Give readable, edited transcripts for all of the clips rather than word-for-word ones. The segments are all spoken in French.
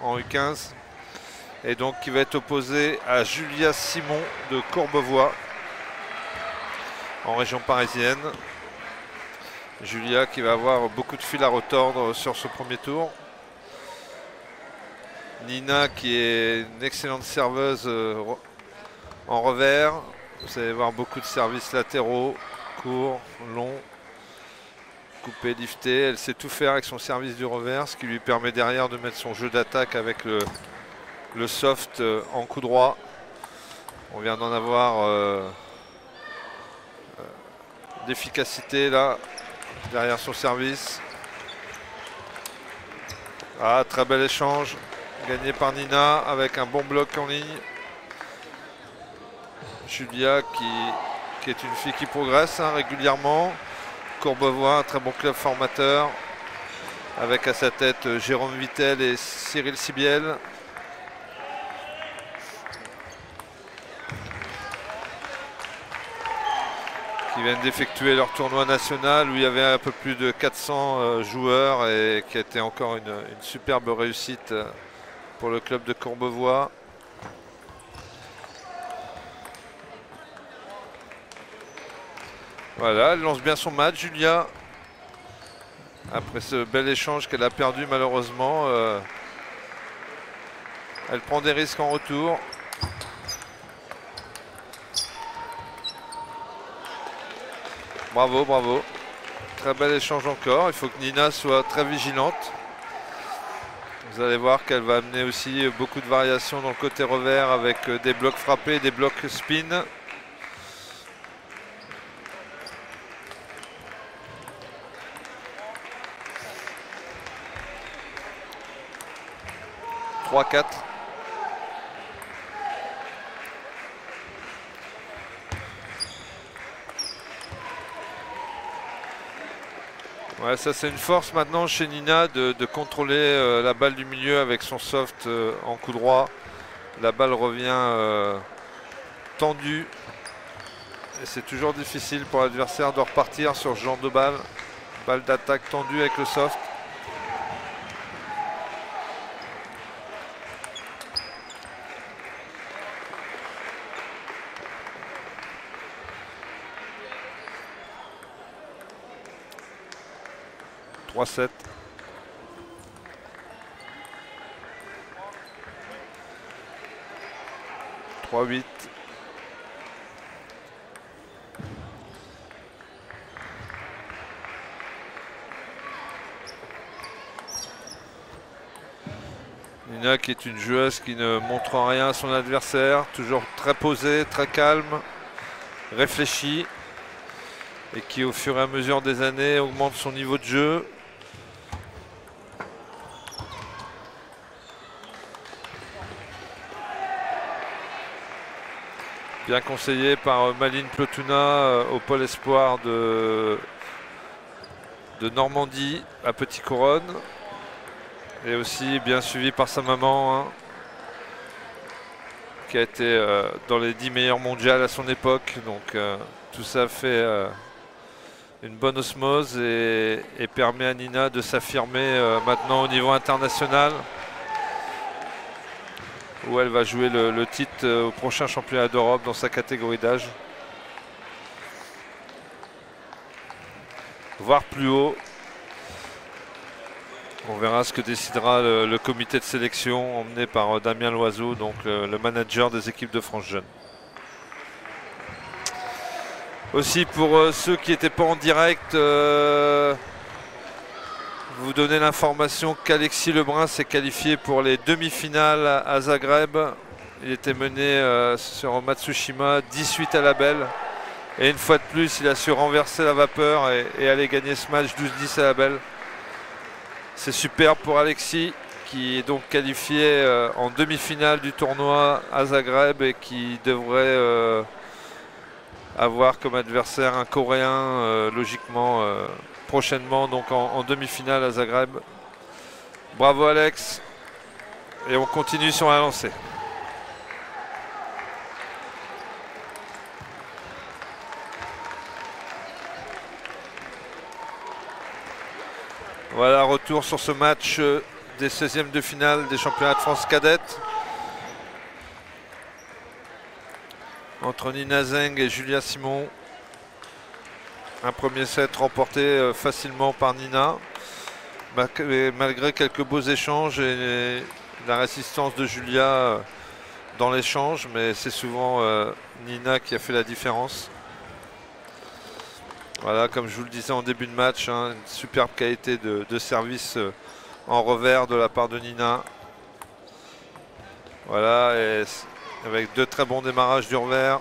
en U15. Et donc qui va être opposé à Julia Simon de Courbevoie en région parisienne. Julia qui va avoir beaucoup de fil à retordre sur ce premier tour. Nina qui est une excellente serveuse en revers. Vous allez voir beaucoup de services latéraux, courts, longs, coupés, liftés. Elle sait tout faire avec son service du revers, ce qui lui permet derrière de mettre son jeu d'attaque avec le soft en coup droit. On vient d'en avoir d'efficacité là, derrière son service. Ah, très bel échange, gagné par Nina avec un bon bloc en ligne. Julia qui est une fille qui progresse régulièrement. Courbevoie, un très bon club formateur, avec à sa tête Jérôme Vittel et Cyril Sibiel. Qui viennent d'effectuer leur tournoi national où il y avait un peu plus de 400 joueurs et qui a été encore une superbe réussite pour le club de Courbevoie. Voilà, elle lance bien son match, Julia. Après ce bel échange qu'elle a perdu malheureusement. Elle prend des risques en retour. Bravo, bravo. Très bel échange encore. Il faut que Nina soit très vigilante. Vous allez voir qu'elle va amener aussi beaucoup de variations dans le côté revers avec des blocs frappés, des blocs spin. « 3-4 ». Ouais, ça c'est une force maintenant chez Nina de contrôler la balle du milieu avec son soft en coup droit. La balle revient tendue. Et c'est toujours difficile pour l'adversaire de repartir sur ce genre de balle. Balle d'attaque tendue avec le soft. « 3-7 ». 3-8. Nina qui est une joueuse qui ne montre rien à son adversaire, toujours très posée, très calme, réfléchie et qui au fur et à mesure des années augmente son niveau de jeu. Bien conseillé par Maline Plotuna au pôle espoir de Normandie à Petit Couronne. Et aussi bien suivi par sa maman, qui a été dans les 10 meilleures mondiales à son époque. Donc tout ça fait une bonne osmose et permet à Nina de s'affirmer maintenant au niveau international, où elle va jouer le titre au prochain championnat d'Europe dans sa catégorie d'âge. Voire plus haut. On verra ce que décidera le comité de sélection emmené par Damien Loiseau, donc le manager des équipes de France Jeunes. Aussi pour ceux qui n'étaient pas en direct, vous donner l'information qu'Alexis Lebrun s'est qualifié pour les demi-finales à Zagreb. Il était mené sur Matsushima 18 à la belle. Et une fois de plus, il a su renverser la vapeur et aller gagner ce match 12-10 à la belle. C'est super pour Alexis, qui est donc qualifié en demi-finale du tournoi à Zagreb et qui devrait avoir comme adversaire un Coréen logiquement prochainement, donc en demi-finale à Zagreb. Bravo Alex, et on continue sur la lancée. Voilà, retour sur ce match des 16e de finale des championnats de France cadette entre Nina Zeng et Julia Simon. Un premier set remporté facilement par Nina, malgré quelques beaux échanges et la résistance de Julia dans l'échange, mais c'est souvent Nina qui a fait la différence. Voilà, comme je vous le disais en début de match, hein, une superbe qualité de service en revers de la part de Nina. Voilà, et avec deux très bons démarrages du revers.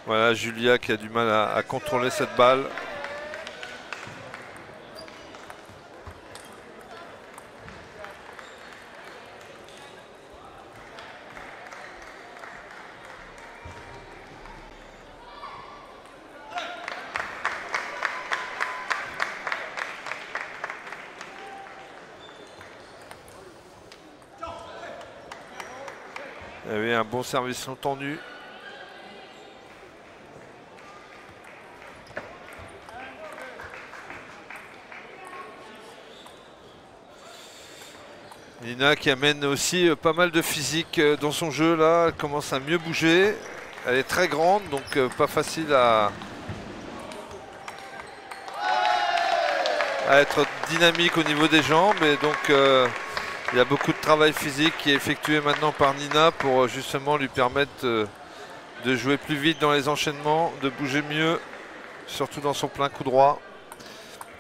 Voilà, Julia qui a du mal à contrôler cette balle. Il y avait un bon service long tendu. Nina qui amène aussi pas mal de physique dans son jeu là, elle commence à mieux bouger. Elle est très grande, donc pas facile à être dynamique au niveau des jambes. Et donc il y a beaucoup de travail physique qui est effectué maintenant par Nina pour justement lui permettre de jouer plus vite dans les enchaînements, de bouger mieux, surtout dans son plein coup droit.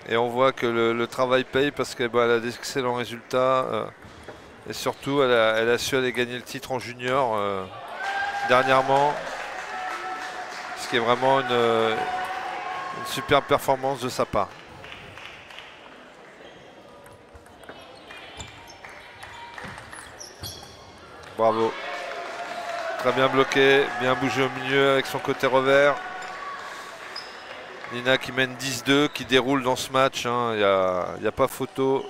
Et on voit que le travail paye parce qu'elle a d'excellents résultats. Et surtout, elle a su aller gagner le titre en junior dernièrement. Ce qui est vraiment une superbe performance de sa part. Bravo. Très bien bloqué, bien bougé au milieu avec son côté revers. Nina qui mène 10-2, qui déroule dans ce match. Il n'y a pas photo.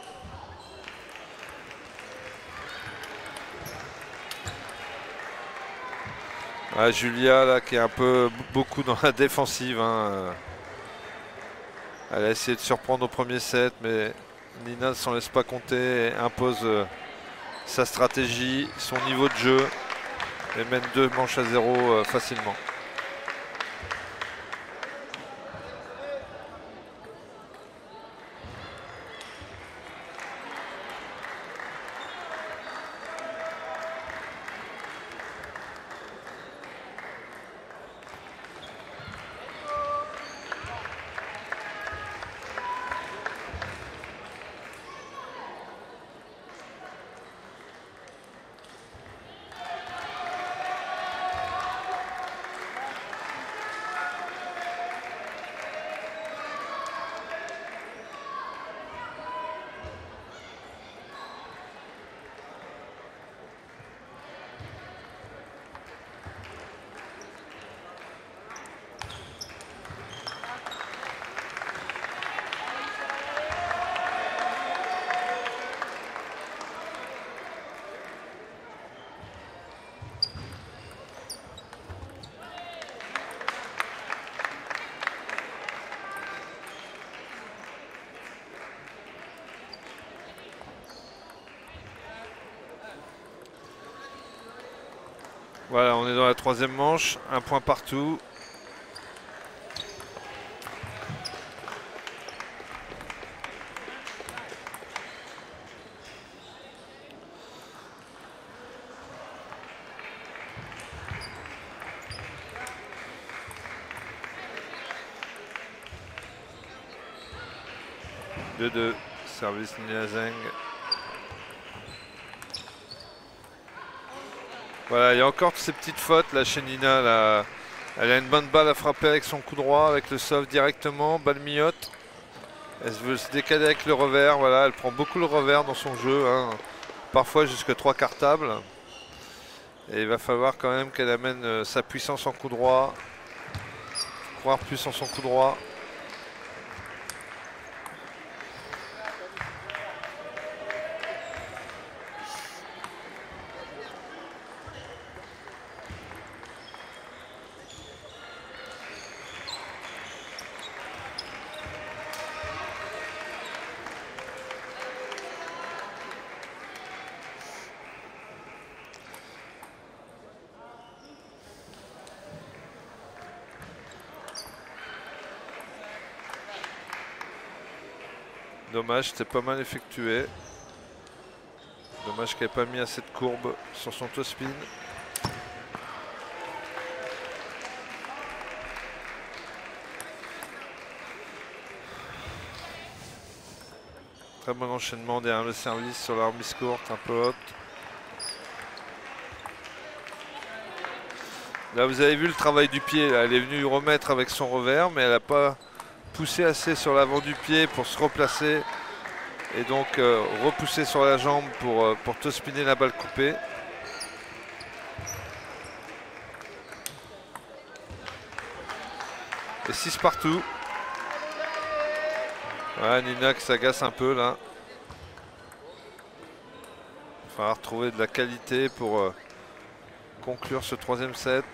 Ah, Julia là, qui est un peu beaucoup dans la défensive. Elle a essayé de surprendre au premier set, mais Nina ne s'en laisse pas compter et impose sa stratégie, son niveau de jeu et mène 2 manches à 0 facilement. Voilà, on est dans la troisième manche, un point partout. Deux, service Nina Zeng. Voilà, il y a encore ces petites fautes là chez Nina. Là. Elle a une bonne balle à frapper avec son coup droit, avec le soft directement, balle miotte. Elle veut se décaler avec le revers, voilà, elle prend beaucoup le revers dans son jeu, parfois jusque 3/4 table. Et il va falloir quand même qu'elle amène sa puissance en coup droit, croire plus en son coup droit. Dommage, c'était pas mal effectué. Dommage qu'elle n'ait pas mis assez de courbe sur son toe spin. Très bon enchaînement derrière le service sur la remise courte, un peu haute. Là, vous avez vu le travail du pied. Là, elle est venue remettre avec son revers, mais elle n'a pas poussé assez sur l'avant du pied pour se replacer. Et donc repousser sur la jambe pour toe spinner la balle coupée. Et 6 partout. Ouais, Nina qui s'agace un peu là. Il va falloir retrouver de la qualité pour conclure ce troisième set.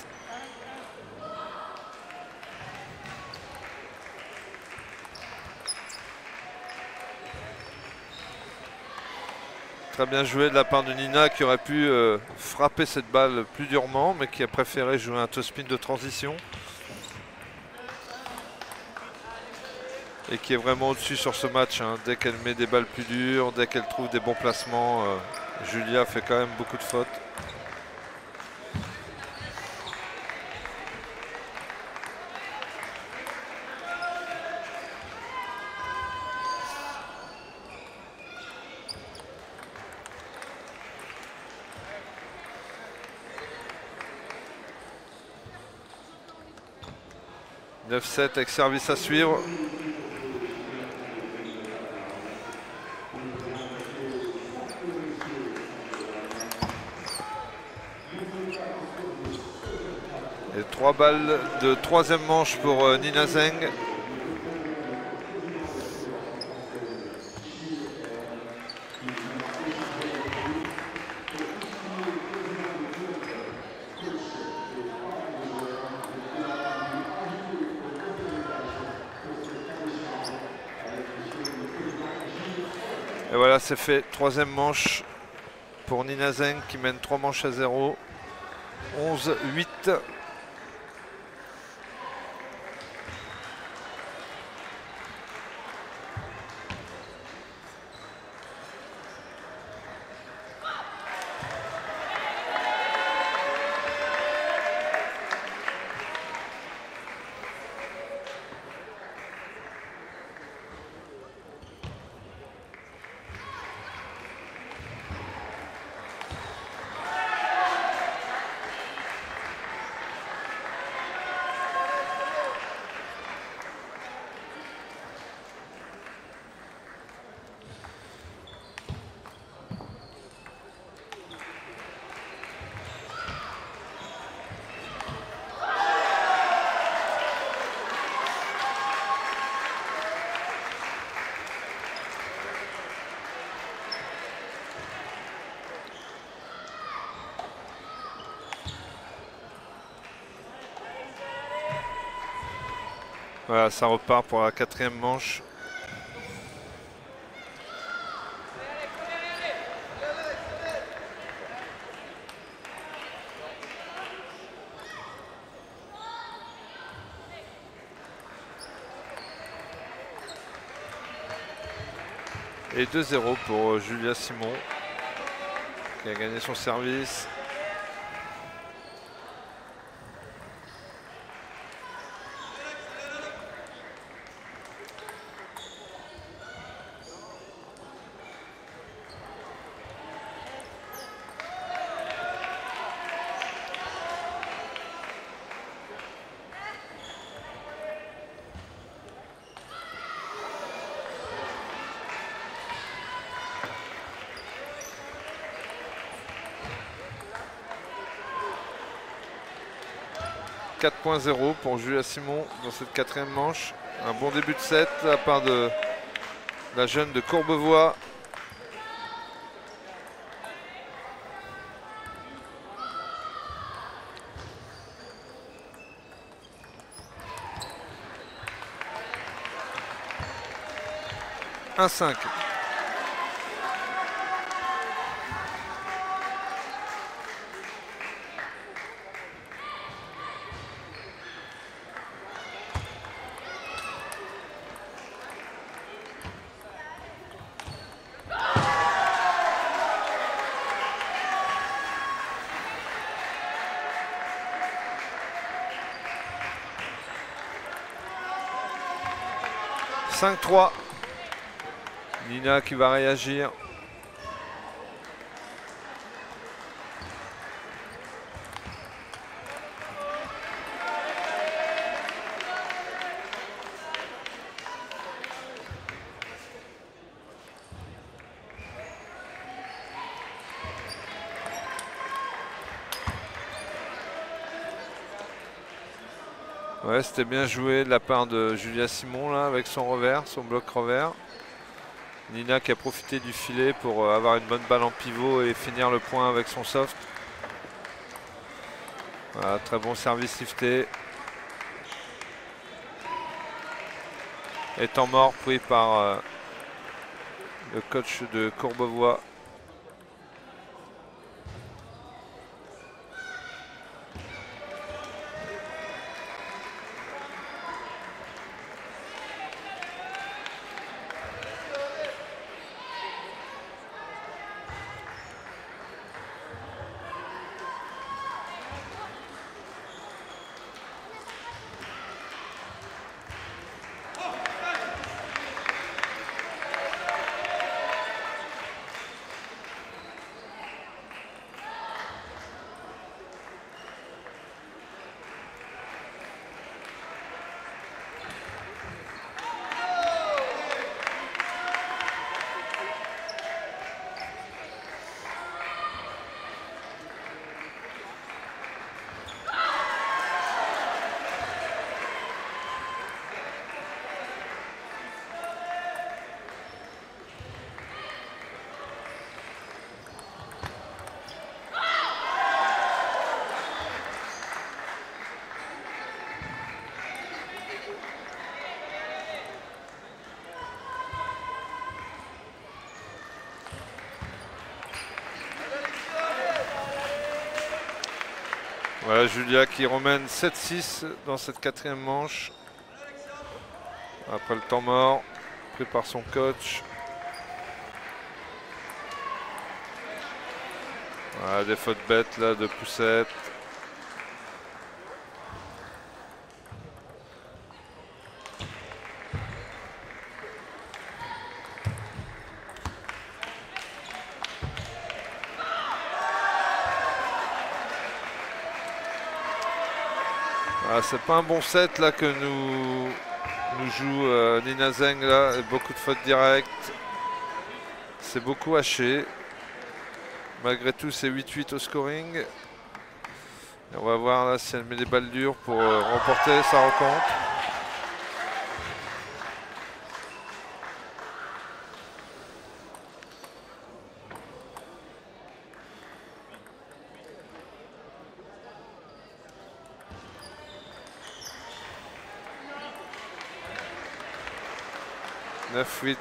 Très bien joué de la part de Nina qui aurait pu frapper cette balle plus durement, mais qui a préféré jouer un toe spin de transition. Et qui est vraiment au-dessus sur ce match. Hein. Dès qu'elle met des balles plus dures, dès qu'elle trouve des bons placements, Julia fait quand même beaucoup de fautes. « 9-7 avec service à suivre. Et 3 balles de troisième manche pour Nina Zeng. Et voilà, c'est fait. Troisième manche pour Nina Zeng qui mène 3 manches à 0. 11-8. Voilà, ça repart pour la quatrième manche. Et 2-0 pour Julia Simon qui a gagné son service. « 4.0 pour Julia Simon dans cette quatrième manche. Un bon début de set de la part de la jeune de Courbevoie. « 1-5 ». 5-3. Nina qui va réagir. Ouais, c'était bien joué de la part de Julia Simon là, avec son revers, son bloc revers. Nina qui a profité du filet pour avoir une bonne balle en pivot et finir le point avec son soft. Voilà, très bon service lifté. Et temps mort pris par le coach de Courbevoie. Voilà Julia qui remène 7-6 dans cette quatrième manche. Après le temps mort, pris par son coach. Voilà, des fautes bêtes là de poussette. Ah, c'est pas un bon set là que nous joue Nina Zeng là, et beaucoup de fautes directes. C'est beaucoup haché. Malgré tout c'est 8-8 au scoring. Et on va voir là si elle met des balles dures pour remporter sa rencontre. « 9-8 ».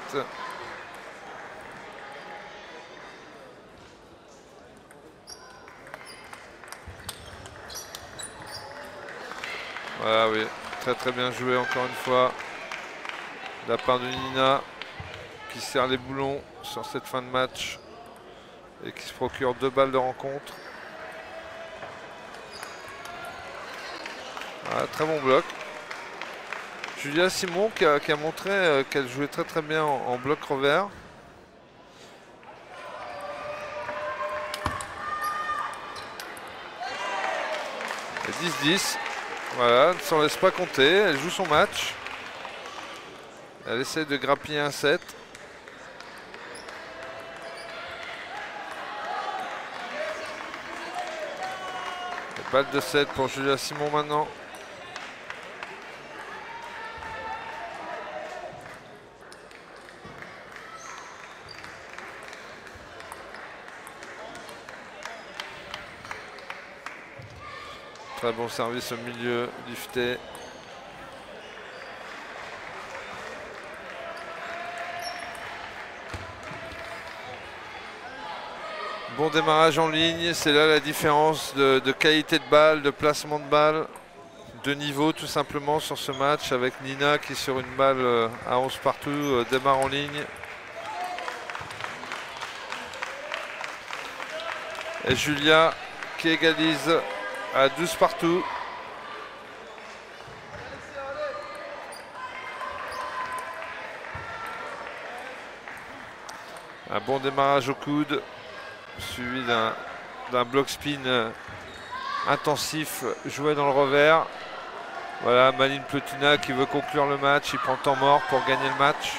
Voilà, oui, très bien joué encore une fois de la part de Nina qui serre les boulons sur cette fin de match et qui se procure 2 balles de rencontre. Voilà, très bon bloc. Julia Simon qui a montré qu'elle jouait très bien en bloc revers. Et 10-10. Voilà, elle ne s'en laisse pas compter, elle joue son match. Elle essaie de grappiller un set. Balle de 7 pour Julia Simon maintenant. Très bon service au milieu, lifté. Bon démarrage en ligne, c'est là la différence de qualité de balle, de placement de balle, de niveau tout simplement sur ce match avec Nina qui sur une balle à 11 partout démarre en ligne. Et Julia qui égalise à 12 partout. Un bon démarrage au coude, suivi d'un block spin intensif joué dans le revers. Voilà, Manin Pletina qui veut conclure le match, il prend le temps mort pour gagner le match.